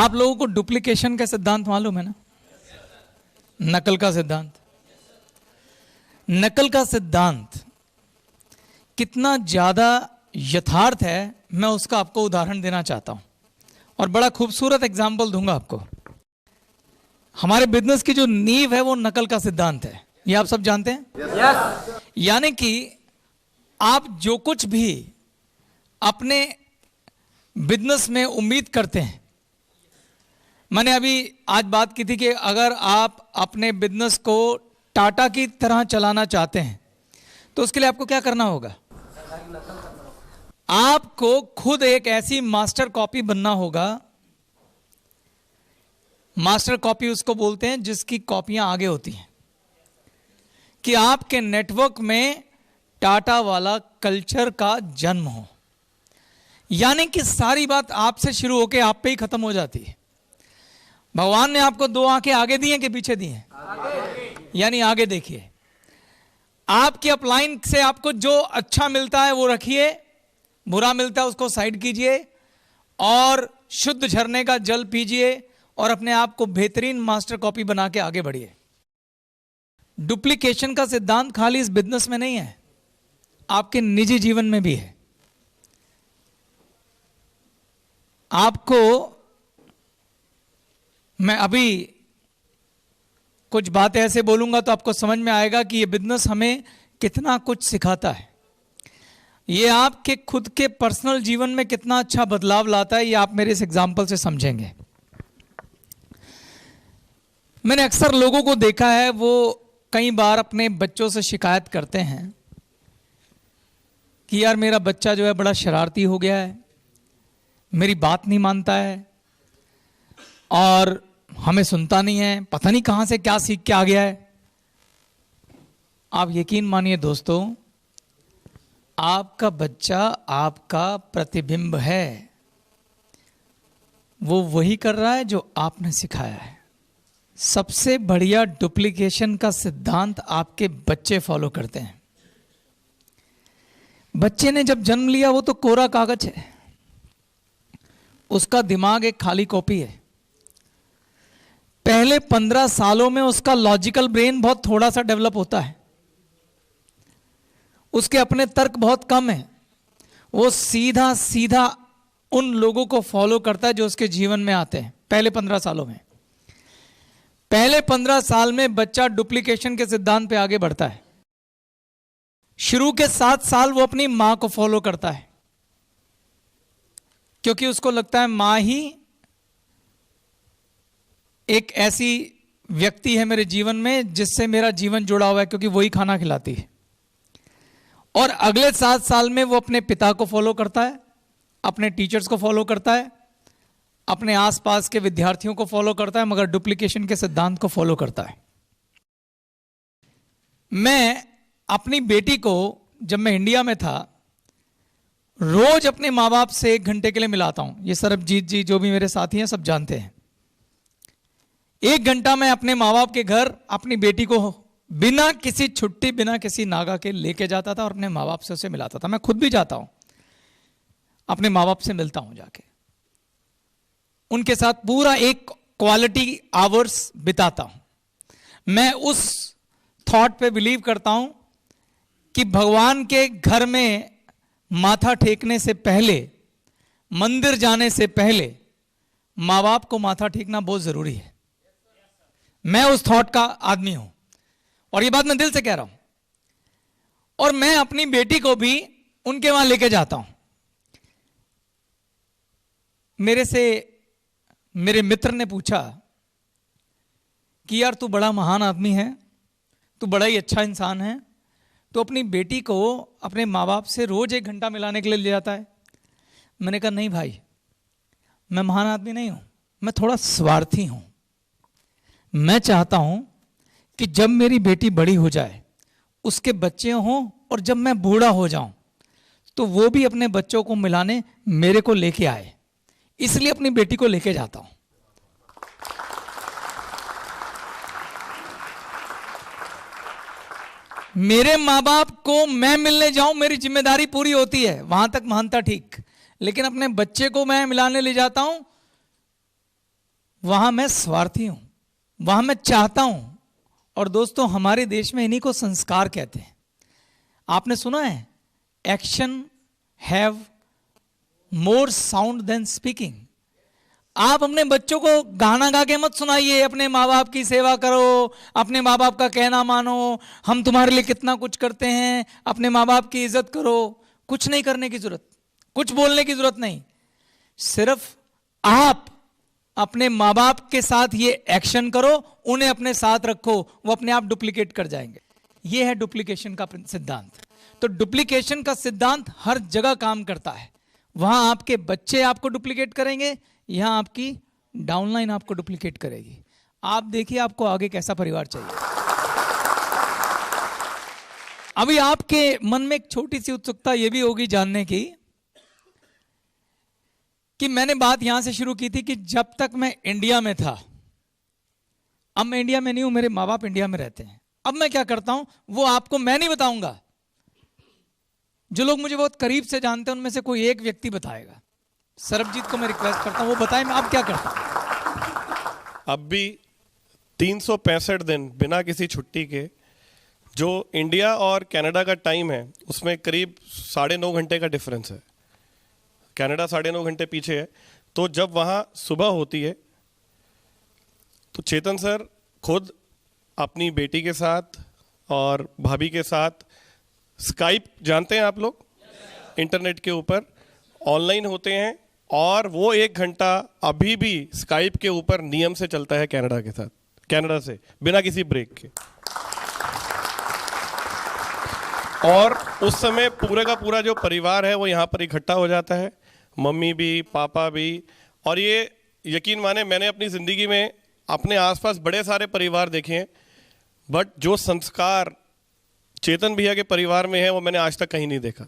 आप लोगों को डुप्लीकेशन का सिद्धांत मालूम है ना? नकल का सिद्धांत। नकल का सिद्धांत कितना ज्यादा यथार्थ है, मैं उसका आपको उदाहरण देना चाहता हूं और बड़ा खूबसूरत एग्जाम्पल दूंगा आपको। हमारे बिजनेस की जो नींव है वो नकल का सिद्धांत है, ये आप सब जानते हैं। यस। यानी कि आप जो कुछ भी अपने बिजनेस में उम्मीद करते हैं, मैंने अभी आज बात की थी कि अगर आप अपने बिजनेस को टाटा की तरह चलाना चाहते हैं तो उसके लिए आपको क्या करना होगा? आपको खुद एक ऐसी मास्टर कॉपी बनना होगा। मास्टर कॉपी उसको बोलते हैं जिसकी कॉपियां आगे होती हैं, कि आपके नेटवर्क में टाटा वाला कल्चर का जन्म हो। यानी कि सारी बात आपसे शुरू होकर आप पे ही खत्म हो जाती है। भगवान ने आपको दो आंखें आगे दी हैं कि पीछे दी हैं? यानी आगे देखिए। आपकी अपलाइन से आपको जो अच्छा मिलता है वो रखिए, बुरा मिलता है उसको साइड कीजिए और शुद्ध झरने का जल पीजिए और अपने आप को बेहतरीन मास्टर कॉपी बना के आगे बढ़िए। डुप्लीकेशन का सिद्धांत खाली इस बिजनेस में नहीं है, आपके निजी जीवन में भी है। आपको मैं अभी कुछ बातें ऐसे बोलूंगा तो आपको समझ में आएगा कि ये बिजनेस हमें कितना कुछ सिखाता है। ये आपके खुद के पर्सनल जीवन में कितना अच्छा बदलाव लाता है, ये आप मेरे इस एग्जाम्पल से समझेंगे। मैंने अक्सर लोगों को देखा है, वो कई बार अपने बच्चों से शिकायत करते हैं कि यार मेरा बच्चा जो है बड़ा शरारती हो गया है, मेरी बात नहीं मानता है और हमें सुनता नहीं है, पता नहीं कहां से क्या सीख के आ गया है। आप यकीन मानिए दोस्तों, आपका बच्चा आपका प्रतिबिंब है। वो वही कर रहा है जो आपने सिखाया है। सबसे बढ़िया डुप्लीकेशन का सिद्धांत आपके बच्चे फॉलो करते हैं। बच्चे ने जब जन्म लिया वो तो कोरा कागज है, उसका दिमाग एक खाली कॉपी है। पहले 15 सालों में उसका लॉजिकल ब्रेन बहुत थोड़ा सा डेवलप होता है, उसके अपने तर्क बहुत कम है। वो सीधा सीधा उन लोगों को फॉलो करता है जो उसके जीवन में आते हैं। पहले 15 सालों में, पहले 15 साल में बच्चा डुप्लीकेशन के सिद्धांत पे आगे बढ़ता है। शुरू के 7 साल वो अपनी मां को फॉलो करता है, क्योंकि उसको लगता है मां ही एक ऐसी व्यक्ति है मेरे जीवन में जिससे मेरा जीवन जुड़ा हुआ है, क्योंकि वही खाना खिलाती है। और अगले 7 साल में वो अपने पिता को फॉलो करता है, अपने टीचर्स को फॉलो करता है, अपने आसपास के विद्यार्थियों को फॉलो करता है, मगर डुप्लीकेशन के सिद्धांत को फॉलो करता है। मैं अपनी बेटी को जब मैं इंडिया में था रोज अपने माँ बाप से 1 घंटे के लिए मिलाता हूं। ये सरबजीत जी जो भी मेरे साथी हैं सब जानते हैं। 1 घंटा मैं अपने माँ बाप के घर अपनी बेटी को बिना किसी छुट्टी, बिना किसी नागा के लेके जाता था और अपने माँ बाप से उसे मिलाता था। मैं खुद भी जाता हूं, अपने माँ बाप से मिलता हूं, जाके उनके साथ पूरा एक क्वालिटी आवर्स बिताता हूं। मैं उस थॉट पे बिलीव करता हूं कि भगवान के घर में माथा टेकने से पहले, मंदिर जाने से पहले माँ बाप को माथा टेकना बहुत जरूरी है। मैं उस थॉट का आदमी हूं और ये बात मैं दिल से कह रहा हूं। और मैं अपनी बेटी को भी उनके वहां लेके जाता हूं। मेरे से मेरे मित्र ने पूछा कि यार तू बड़ा महान आदमी है, तू बड़ा ही अच्छा इंसान है, तो अपनी बेटी को अपने माँ बाप से रोज 1 घंटा मिलाने के लिए ले जाता है। मैंने कहा नहीं भाई, मैं महान आदमी नहीं हूं, मैं थोड़ा स्वार्थी हूं। मैं चाहता हूं कि जब मेरी बेटी बड़ी हो जाए, उसके बच्चे हों, और जब मैं बूढ़ा हो जाऊं तो वो भी अपने बच्चों को मिलाने मेरे को लेके आए। इसलिए अपनी बेटी को लेके जाता हूं। मेरे माँ बाप को मैं मिलने जाऊं, मेरी जिम्मेदारी पूरी होती है, वहां तक मानता ठीक, लेकिन अपने बच्चे को मैं मिलाने ले जाता हूं वहां मैं स्वार्थी हूं, वहां मैं चाहता हूं। और दोस्तों, हमारे देश में इन्हीं को संस्कार कहते हैं। आपने सुना है, action have more sound than speaking. आप अपने बच्चों को गाना गा के मत सुनाइए, अपने माँ बाप की सेवा करो, अपने माँ बाप का कहना मानो, हम तुम्हारे लिए कितना कुछ करते हैं, अपने माँ बाप की इज्जत करो। कुछ नहीं करने की जरूरत, कुछ बोलने की जरूरत नहीं। सिर्फ आप अपने माँ बाप के साथ ये एक्शन करो, उन्हें अपने साथ रखो, वो अपने आप डुप्लीकेट कर जाएंगे। ये है डुप्लीकेशन का सिद्धांत। तो डुप्लीकेशन का सिद्धांत हर जगह काम करता है। वहां आपके बच्चे आपको डुप्लीकेट करेंगे, यहां आपकी डाउनलाइन आपको डुप्लीकेट करेगी। आप देखिए आपको आगे कैसा परिवार चाहिए। अभी आपके मन में एक छोटी सी उत्सुकता यह भी होगी जानने की कि मैंने बात यहां से शुरू की थी कि जब तक मैं इंडिया में था, अब मैं इंडिया में नहीं हूं, मेरे माँ बाप इंडिया में रहते हैं। अब मैं क्या करता हूं वो आपको मैं नहीं बताऊंगा। जो लोग मुझे बहुत करीब से जानते हैं उनमें से कोई एक व्यक्ति बताएगा। सरबजीत को मैं रिक्वेस्ट करता हूं वो बताए मैं अब क्या करता हूं। अब भी 365 दिन बिना किसी छुट्टी के जो इंडिया और कनाडा का टाइम है उसमें करीब 9.5 घंटे का डिफरेंस है। कनाडा 9.5 घंटे पीछे है। तो जब वहाँ सुबह होती है तो चेतन सर खुद अपनी बेटी के साथ और भाभी के साथ स्काइप, जानते हैं आप लोग, इंटरनेट के ऊपर ऑनलाइन होते हैं और वो 1 घंटा अभी भी स्काइप के ऊपर नियम से चलता है कनाडा के साथ, कनाडा से बिना किसी ब्रेक के। और उस समय पूरे का पूरा जो परिवार है वो यहाँ पर इकट्ठा हो जाता है, मम्मी भी, पापा भी। और ये यकीन माने, मैंने अपनी ज़िंदगी में अपने आसपास बड़े सारे परिवार देखे हैं, बट जो संस्कार चेतन भैया के परिवार में है वो मैंने आज तक कहीं नहीं देखा।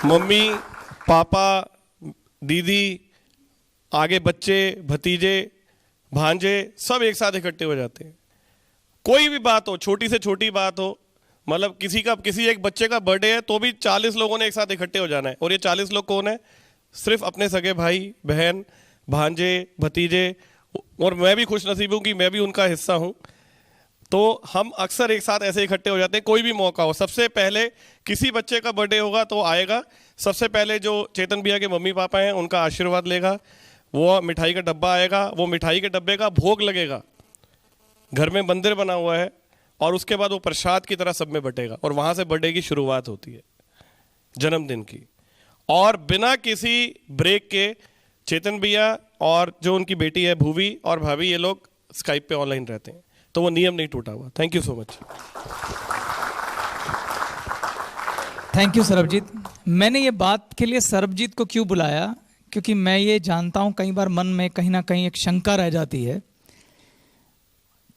मम्मी, पापा, दीदी, आगे बच्चे, भतीजे, भांजे सब एक साथ इकट्ठे हो जाते हैं। कोई भी बात हो, छोटी से छोटी बात हो, मतलब किसी एक बच्चे का बर्थडे है तो भी 40 लोगों ने एक साथ इकट्ठे हो जाना है। और ये 40 लोग कौन है? सिर्फ अपने सगे भाई बहन, भांजे, भतीजे। और मैं भी खुश नसीब हूँ कि मैं भी उनका हिस्सा हूँ। तो हम अक्सर एक साथ ऐसे इकट्ठे हो जाते हैं, कोई भी मौका हो। सबसे पहले किसी बच्चे का बर्थडे होगा तो आएगा, सबसे पहले जो चेतन भैया के मम्मी पापा हैं उनका आशीर्वाद लेगा, वो मिठाई का डब्बा आएगा, वो मिठाई के डब्बे का भोग लगेगा, घर में मंदिर बना हुआ है, और उसके बाद वो प्रसाद की तरह सब में बटेगा। और वहाँ से बर्थडे की शुरुआत होती है, जन्मदिन की। और बिना किसी ब्रेक के चेतन भैया और जो उनकी बेटी है भूवी और भाभी, ये लोग स्काइप पे ऑनलाइन रहते हैं। तो वो नियम नहीं टूटा हुआ। Thank you so much. Thank you Sarabjit. मैंने ये बात के लिए सरबजीत को क्यों बुलाया, क्योंकि मैं ये जानता हूं कई बार मन में कहीं ना कहीं एक शंका रह जाती है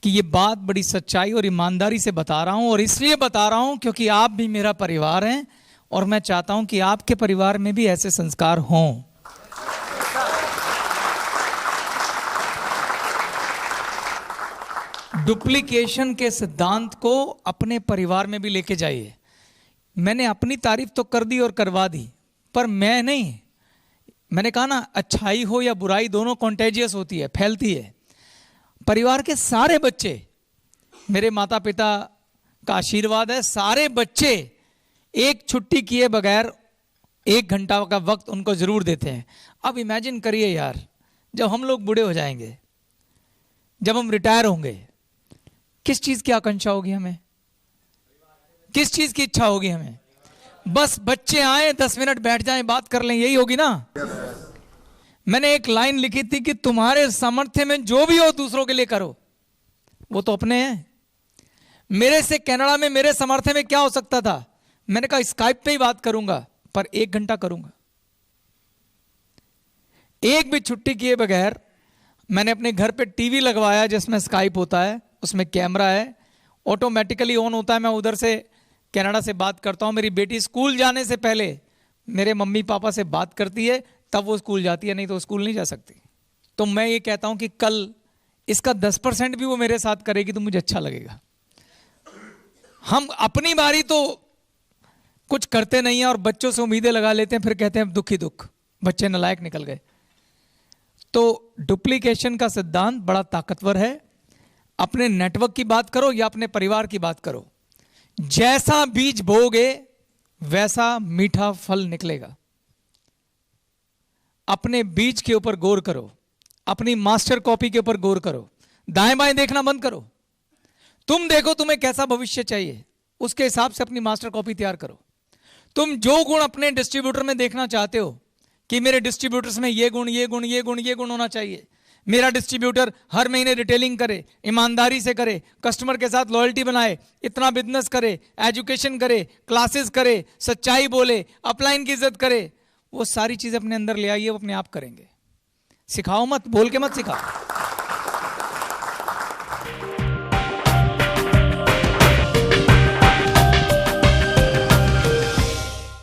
कि ये बात बड़ी सच्चाई और ईमानदारी से बता रहा हूं। और इसलिए बता रहा हूं क्योंकि आप भी मेरा परिवार हैं और मैं चाहता हूं कि आपके परिवार में भी ऐसे संस्कार हों। डुप्लीकेशन के सिद्धांत को अपने परिवार में भी लेके जाइए। मैंने अपनी तारीफ तो कर दी और करवा दी, पर मैं नहीं, मैंने कहा ना, अच्छाई हो या बुराई दोनों कॉन्टेजियस होती है, फैलती है। परिवार के सारे बच्चे, मेरे माता पिता का आशीर्वाद है, सारे बच्चे एक छुट्टी किए बगैर 1 घंटा का वक्त उनको जरूर देते हैं। अब इमेजिन करिए यार, जब हम लोग बूढ़े हो जाएंगे, जब हम रिटायर होंगे, किस चीज की आकांक्षा होगी हमें, किस चीज की इच्छा होगी हमें? बस बच्चे आए, 10 मिनट बैठ जाएं, बात कर लें, यही होगी ना। मैंने एक लाइन लिखी थी कि तुम्हारे सामर्थ्य में जो भी हो दूसरों के लिए करो। वो तो अपने हैं। मेरे से कनाडा में मेरे सामर्थ्य में क्या हो सकता था? मैंने कहा स्काइप पे ही बात करूंगा, पर 1 घंटा करूंगा। एक भी छुट्टी किए बगैर मैंने अपने घर पे टीवी लगवाया जिसमें स्काइप होता है, उसमें कैमरा है, ऑटोमेटिकली ऑन होता है। मैं उधर से कनाडा से बात करता हूं। मेरी बेटी स्कूल जाने से पहले मेरे मम्मी पापा से बात करती है, तब वो स्कूल जाती है, नहीं तो स्कूल नहीं जा सकती। तो मैं ये कहता हूं कि कल इसका 10% भी वो मेरे साथ करेगी तो मुझे अच्छा लगेगा। हम अपनी बारी तो कुछ करते नहीं है और बच्चों से उम्मीदें लगा लेते हैं, फिर कहते हैं दुख ही दुख, बच्चे नालायक निकल गए। तो डुप्लीकेशन का सिद्धांत बड़ा ताकतवर है। अपने नेटवर्क की बात करो या अपने परिवार की बात करो, जैसा बीज बोओगे वैसा मीठा फल निकलेगा। अपने बीज के ऊपर गौर करो, अपनी मास्टर कॉपी के ऊपर गौर करो, दाएं बाएं देखना बंद करो। तुम देखो तुम्हें कैसा भविष्य चाहिए, उसके हिसाब से अपनी मास्टर कॉपी तैयार करो। तुम जो गुण अपने डिस्ट्रीब्यूटर में देखना चाहते हो कि मेरे डिस्ट्रीब्यूटर्स में ये गुण ये गुण ये गुण ये गुण होना चाहिए, मेरा डिस्ट्रीब्यूटर हर महीने रिटेलिंग करे, ईमानदारी से करे, कस्टमर के साथ लॉयल्टी बनाए, इतना बिजनेस करे, एजुकेशन करे, क्लासेस करे, सच्चाई बोले, अपलाइन की इज्जत करे, वो सारी चीजें अपने अंदर ले आइए, वो अपने आप करेंगे। सिखाओ मत, बोल के मत सिखाओ।